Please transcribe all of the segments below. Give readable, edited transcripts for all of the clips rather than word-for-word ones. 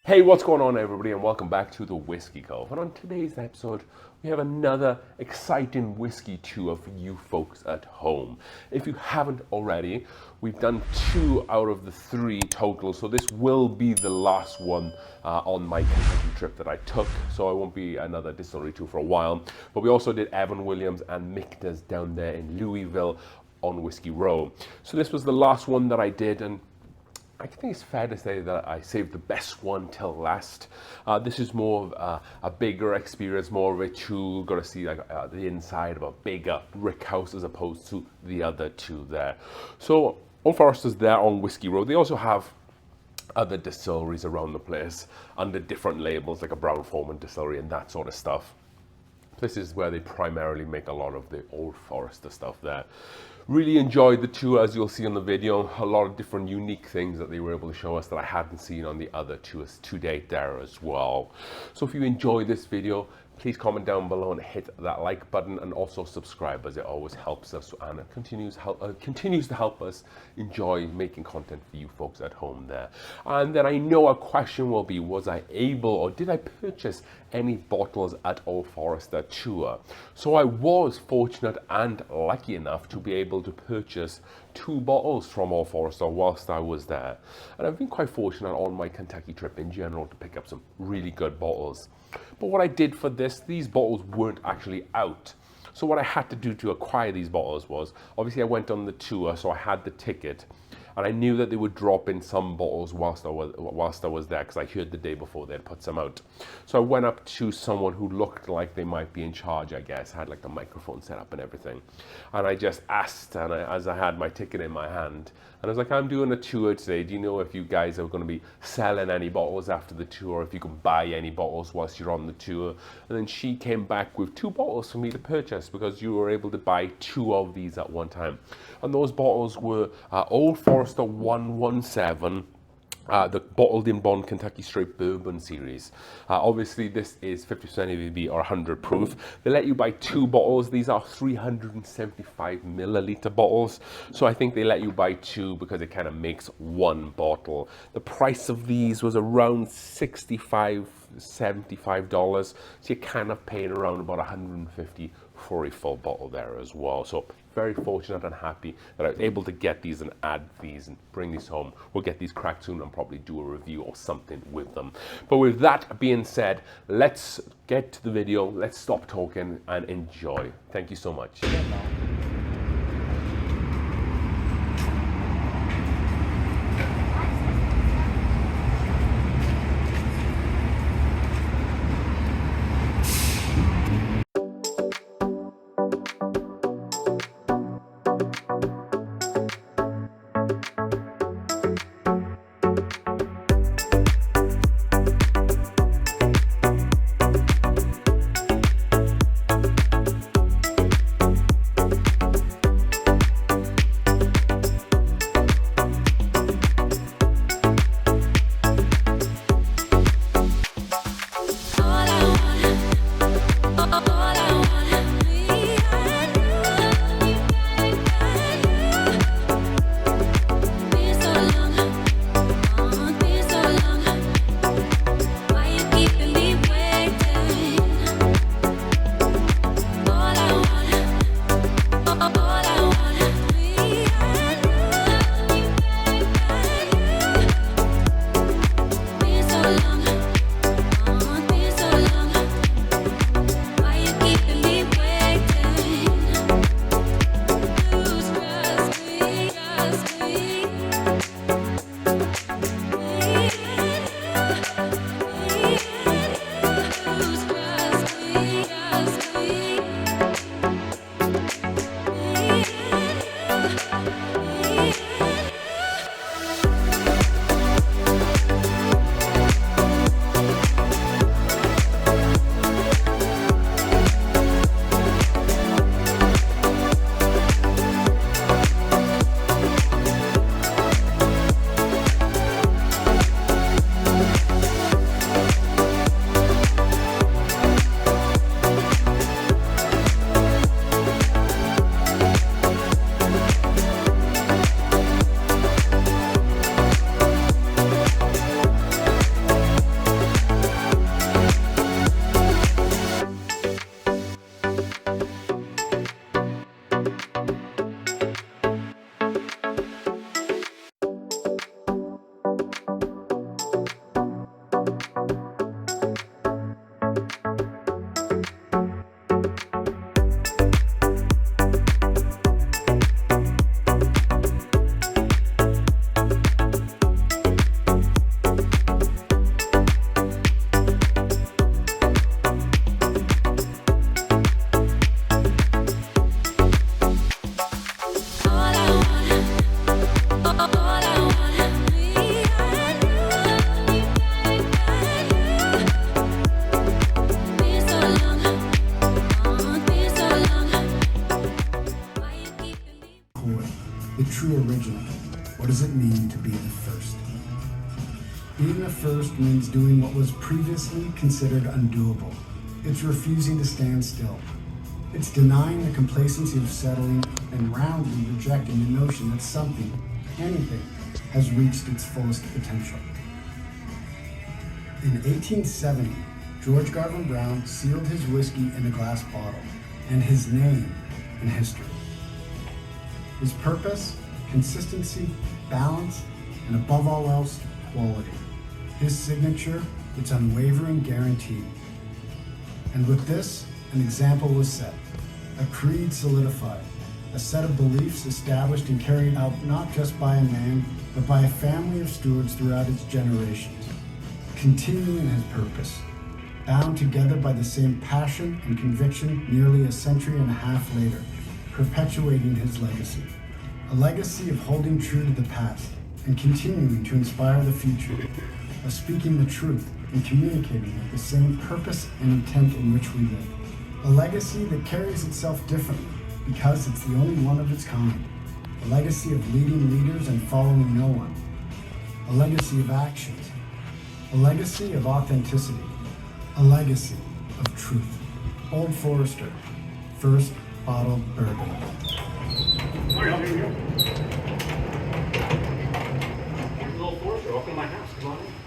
Hey, what's going on everybody, and welcome back to the Whiskey Cove. And on today's episode, we have another exciting whiskey tour for you folks at home. If you haven't already, we've done 2 out of the 3 total, so this will be the last one on my Kentucky trip that I took, so it won't be another Distillery tour for a while. But we also did Evan Williams and Michter's down there in Louisville on Whiskey Row. So this was the last one that I did, and I think it's fair to say that I saved the best one till last. This is more of a bigger experience, more of a tour. Got to see like the inside of a bigger rick house as opposed to the other 2 there. So Old Forester's there on Whiskey Road. They also have other distilleries around the place under different labels, like a Brown Foreman distillery and that sort of stuff. This is where they primarily make a lot of the Old Forester stuff there. Really enjoyed the tour, as you'll see on the video. A lot of different unique things that they were able to show us that I hadn't seen on the other tours to date there as well. So if you enjoy this video, please comment down below and hit that like button, and also subscribe, as it always helps us and it continues to help us enjoy making content for you folks at home there. And then I know a question will be, was I able or did I purchase any bottles at Old Forester tour? So I was fortunate and lucky enough to be able to purchase 2 bottles from Old Forester whilst I was there. And I've been quite fortunate on my Kentucky trip in general to pick up some really good bottles. But what I did for this, these bottles weren't actually out. So what I had to do to acquire these bottles was, obviously I went on the tour, so I had the ticket, and I knew that they would drop in some bottles whilst I was there, because I heard the day before they'd put some out. So I went up to someone who looked like they might be in charge, I guess, had like the microphone set up and everything. And I just asked, and as I had my ticket in my hand, and I was like, I'm doing a tour today. Do you know if you guys are going to be selling any bottles after the tour, if you can buy any bottles whilst you're on the tour? And then she came back with 2 bottles for me to purchase, because you were able to buy 2 of these at one time. And those bottles were Old Forester 117, the bottled in bond Kentucky Straight Bourbon series. Obviously this is 50% ABV or 100 proof. They let you buy 2 bottles. These are 375 milliliter bottles. So I think they let you buy 2 because it kind of makes 1 bottle. The price of these was around $75 so you're kind of paying around about $150 for a full bottle there as well. So very fortunate and happy that I was able to get these and add these and bring these home. We'll get these cracked soon and probably do a review or something with them. But with that being said, let's get to the video. Let's stop talking and enjoy. Thank you so much. McCoy, the true original. What does it mean to be the first? Being the first means doing what was previously considered undoable. It's refusing to stand still. It's denying the complacency of settling and roundly rejecting the notion that something, anything, has reached its fullest potential. In 1870, George Garvin Brown sealed his whiskey in a glass bottle, and his name in history. His purpose, consistency, balance, and above all else, quality. His signature, its unwavering guarantee. And with this, an example was set, a creed solidified, a set of beliefs established and carried out not just by a man, but by a family of stewards throughout its generations, continuing his purpose, bound together by the same passion and conviction nearly a century and a half later, perpetuating his legacy. A legacy of holding true to the past and continuing to inspire the future, of speaking the truth and communicating with the same purpose and intent in which we live. A legacy that carries itself differently because it's the only one of its kind. A legacy of leading leaders and following no one. A legacy of actions. A legacy of authenticity. A legacy of truth. Old Forester, first bottled bourbon. Old Forester, welcome to my house. Come on in.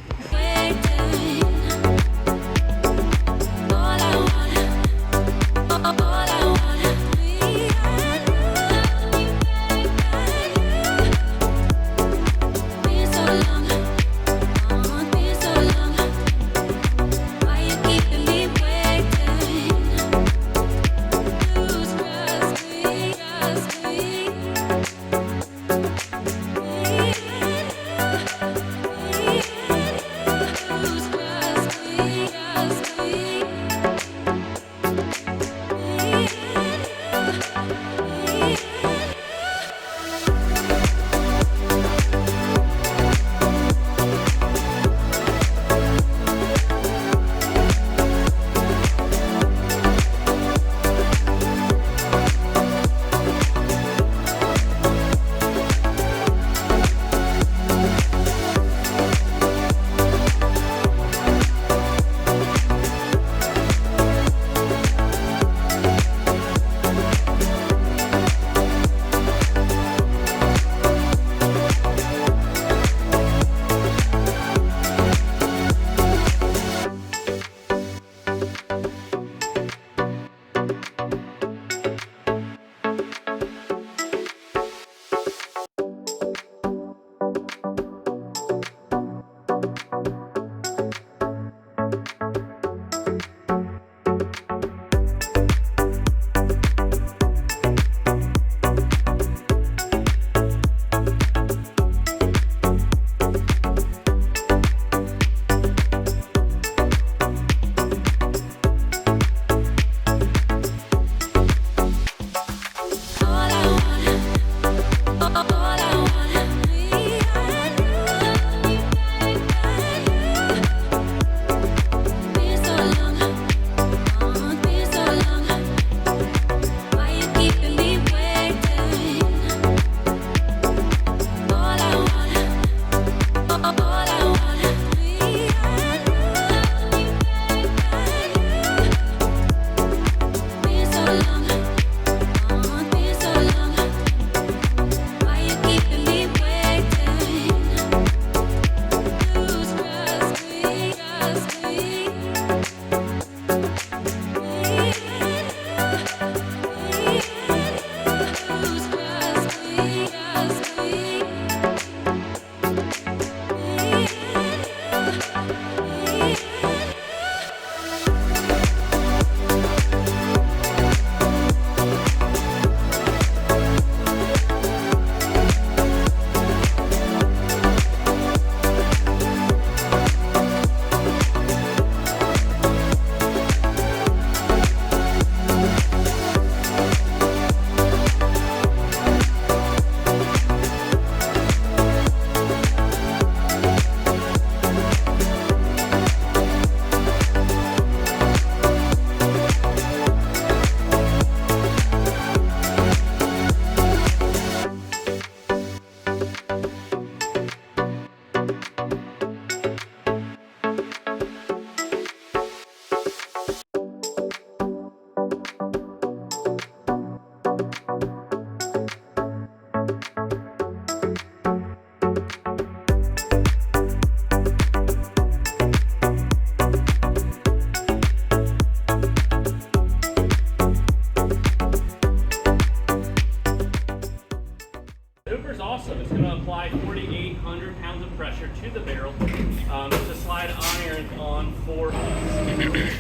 Hooper's awesome. It's going to apply 4,800 pounds of pressure to the barrel. It's a slide iron on 4 hooks.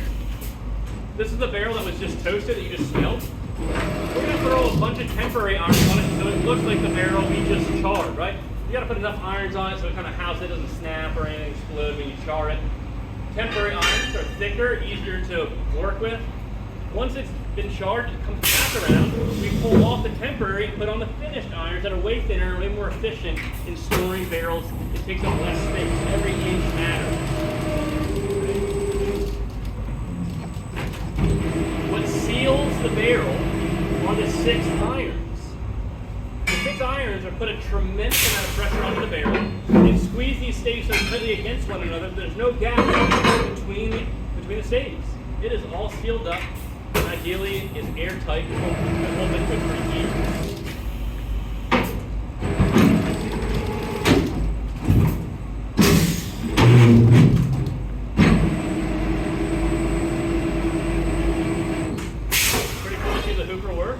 This is the barrel that was just toasted that you just smelled. We're going to throw a bunch of temporary irons on it so it looks like the barrel we just charred, right? You got to put enough irons on it so it kind of houses it, doesn't snap or anything explode when you char it. Temporary irons are thicker, easier to work with. Once it's been charred, it comes back around. We pull off the temporary and put on the finished irons that are way thinner and way more efficient in storing barrels. It takes up less space. Every inch matters. What seals the barrel are the 6 irons. The 6 irons are put a tremendous amount of pressure onto the barrel and squeeze these staves so tightly against one another that there's no gap between the staves. It is all sealed up. Ideally, is airtight and will hold liquid for years. Pretty cool to see the Hooper work.